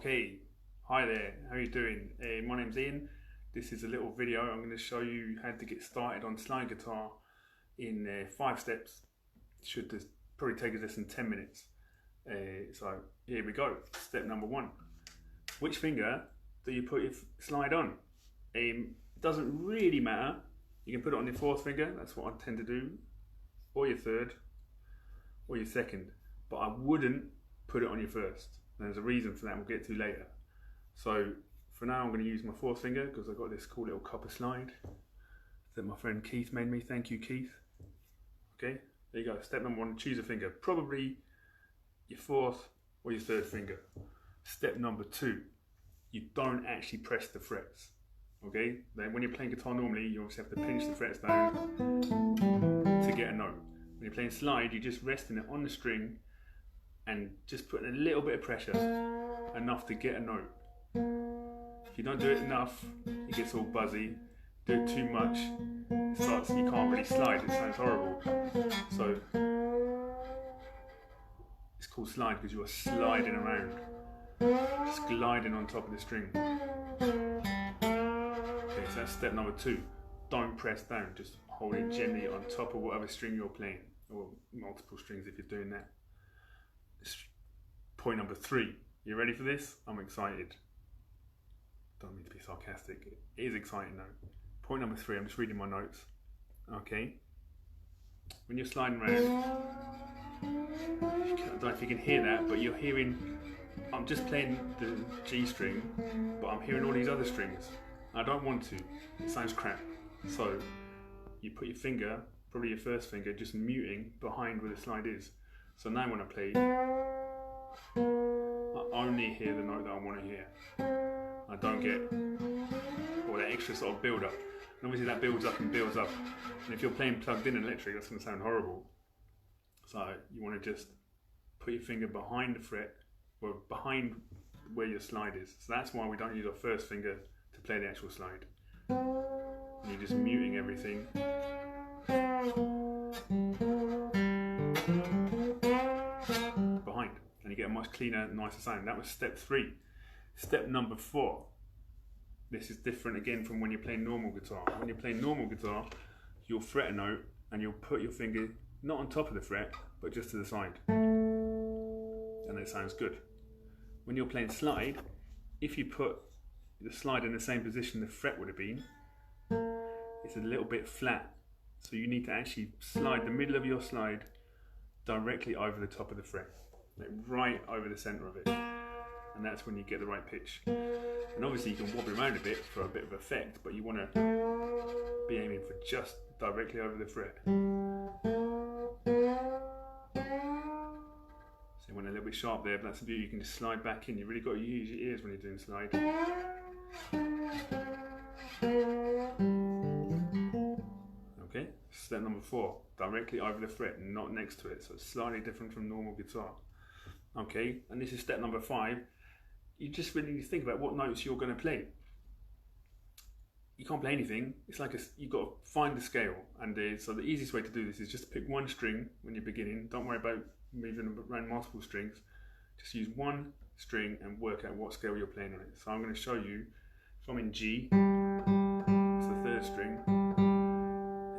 Okay, hi there, how are you doing? My name's Ian. This is a little video. I'm going to show you how to get started on slide guitar in 5 steps. Should just probably take us less than 10 minutes. So here we go. Step number 1. Which finger do you put your slide on? It doesn't really matter. You can put it on your 4th finger, that's what I tend to do, or your 3rd, or your 2nd, but I wouldn't put it on your 1st. There's a reason for that we'll get to later. So for now I'm going to use my 4th finger because I've got this cool little copper slide that my friend Keith made me. Thank you, Keith. Okay, there you go. Step number 1, choose a finger. Probably your 4th or your 3rd finger. Step number 2, you don't actually press the frets. Okay, then when you're playing guitar normally you obviously have to pinch the frets down to get a note. When you're playing slide you're just resting it on the string and just putting a little bit of pressure, enough to get a note. If you don't do it enough, it gets all buzzy. Do it too much, you can't really slide, it sounds horrible. So, it's called slide because you are sliding around, just gliding on top of the string. Okay, so that's step number 2. Don't press down, just hold it gently on top of whatever string you're playing, or multiple strings if you're doing that. Point number 3. You ready for this? I'm excited. Don't mean to be sarcastic. It is exciting though. Point number 3. I'm just reading my notes. Okay. When you're sliding around, I don't know if you can hear that, but you're hearing. I'm just playing the G string, but I'm hearing all these other strings. I don't want to. It sounds crap. So you put your finger, probably your 1st finger, just muting behind where the slide is. So now when I play, I only hear the note that I want to hear. I don't get all that extra sort of build up. And obviously that builds up and builds up. And if you're playing plugged in electric, that's going to sound horrible. So you want to just put your finger behind the fret, or behind where your slide is. So that's why we don't use our 1st finger to play the actual slide. And you're just muting everything. Behind, and you get a much cleaner, nicer sound. That was step 3. Step number 4. This is different again from when you're playing normal guitar. When you're playing normal guitar, you'll fret a note and you'll put your finger not on top of the fret, but just to the side, and it sounds good. When you're playing slide, if you put the slide in the same position the fret would have been, it's a little bit flat. So you need to actually slide the middle of your slide directly over the top of the fret, like right over the center of it, and that's when you get the right pitch. And obviously you can wobble around a bit for a bit of effect, but you want to be aiming for just directly over the fret. So you went a little bit sharp there, but that's the beauty. You can just slide back in. You really got to use your ears when you're doing slide. Okay, step number 4, directly over the fret, not next to it, so it's slightly different from normal guitar. Okay, and this is step number 5. You just really need to think about what notes you're going to play. You can't play anything. It's like you've got to find the scale, and so the easiest way to do this is just pick one string when you're beginning. Don't worry about moving around multiple strings. Just use one string and work out what scale you're playing on it. So I'm going to show you. If I'm in G, it's the 3rd string.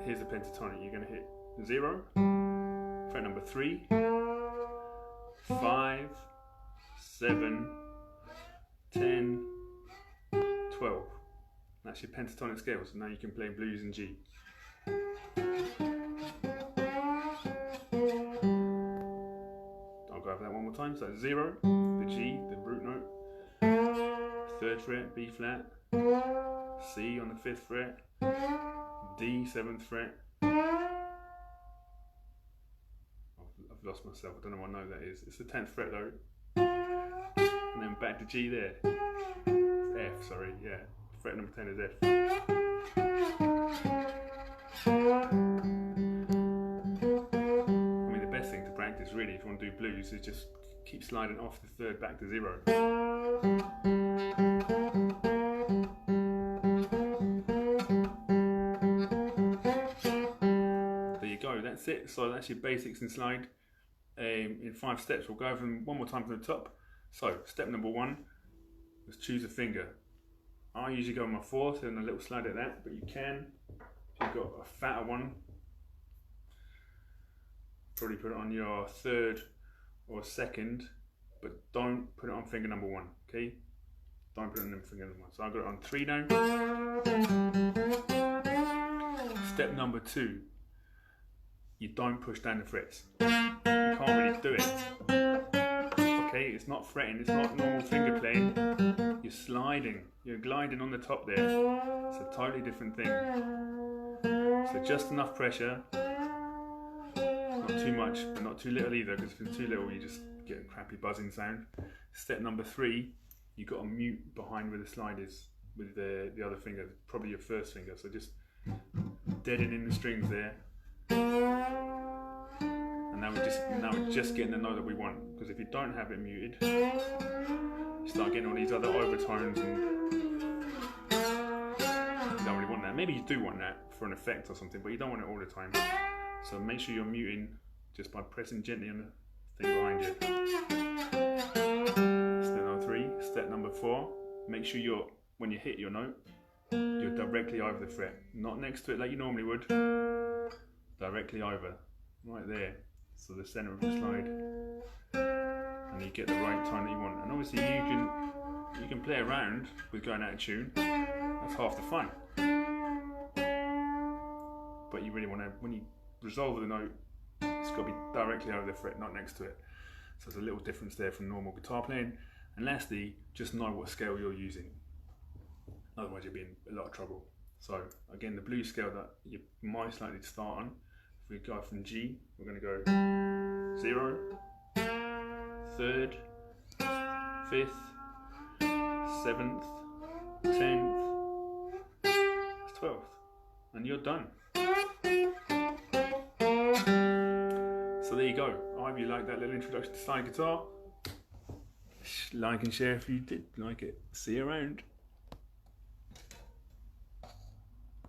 Here's the pentatonic. You're going to hit 0, fret number 3, 5, 7, 10, 12. That's your pentatonic scale. So now you can play blues in G. I'll go over that one more time. So that's 0, the G, the root note, 3rd fret, B flat, C on the 5th fret, D, 7th fret. I've lost myself, I don't know what note that is. It's the 10th fret though. And then back to G there. F, sorry, yeah. Fret number 10 is F. I mean, the best thing to practice really if you want to do blues is just keep sliding off the 3rd back to 0. That's it. So that's your basics in slide. in 5 steps. We'll go over them one more time from the top. So step number 1, Just choose a finger. I usually go on my fourth and a little slide at that, but you can, if you've got a fatter one, probably put it on your third or second, but don't put it on finger number one, okay? Don't put it on finger number one. So I've got it on 3 now. Step number 2, you don't push down the frets. You can't really do it. Okay, it's not fretting, it's not normal finger playing. You're sliding, you're gliding on the top there. It's a totally different thing. So just enough pressure. Not too much, but not too little either, because if it's too little, you just get a crappy buzzing sound. Step number 3, you've got to mute behind where the slide is with the other finger, probably your first finger. So just deaden in the strings there. And now we're just getting the note that we want. Because if you don't have it muted, you start getting all these other overtones, and you don't really want that. Maybe you do want that for an effect or something, but you don't want it all the time. So make sure you're muting just by pressing gently on the thing behind you. Step number 3. Step number 4. Make sure when you hit your note, you're directly over the fret. Not next to it like you normally would. Directly over. Right there. So the center of the slide. And you get the right tone that you want. And obviously you can play around with going out of tune. That's half the fun. But you really want to, when you resolve the note, it's got to be directly over the fret, not next to it. So there's a little difference there from normal guitar playing. And lastly, just know what scale you're using. Otherwise you'll be in a lot of trouble. So again, the blues scale that you're most likely to start on, if we go from G, we're going to go 0, 3rd, 5th, 7th, 10th, 12th, and you're done. So there you go. I hope you liked that little introduction to slide guitar. Like and share if you did like it. See you around.